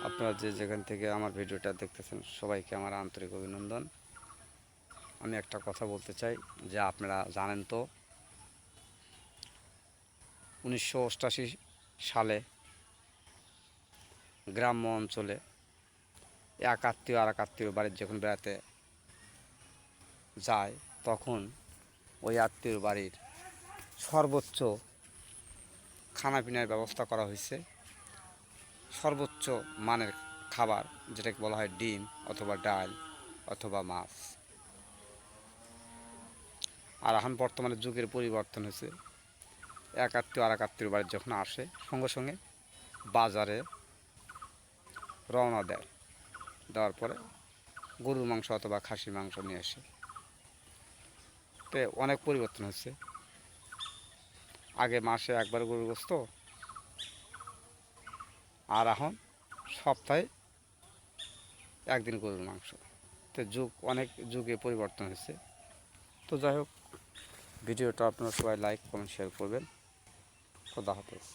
আপনারা যে যেখান থেকে আমার ভিডিওটা দেখতেছেন সবাইকে আমার আন্তরিক অভিনন্দন। আমি একটা কথা বলতে চাই যে আপনারা জানেন তো 1988 সালে গ্রাম্য অঞ্চলে এক আত্মীয় আর এক আত্মীয় বাড়ির যখন বেড়াতে যায় তখন ওই আত্মীয় বাড়ির সর্বোচ্চ খানাপিনার ব্যবস্থা করা হয়েছে, সর্বোচ্চ মানের খাবার যেটাকে বলা হয় ডিম অথবা ডাল অথবা মাছ। আর এখন বর্তমানে যুগের পরিবর্তন হয়েছে, এক আত্মীয় আর এক আত্মীয় বাড়ির যখন আসে সঙ্গে সঙ্গে বাজারে রওনা দেওয়ার পরে গরুর মাংস অথবা খাসির মাংস নিয়ে আসে। তো অনেক পরিবর্তন হচ্ছে। আগে মাসে একবার গরুর গোস্ত, আর এখন সপ্তাহে একদিন গরুর মাংস। তো অনেক যুগে পরিবর্তন হয়েছে। তো যাই হোক, ভিডিওটা আপনারা সবাই লাইক কমেন্ট শেয়ার করবেন। খোদা হাফেজ।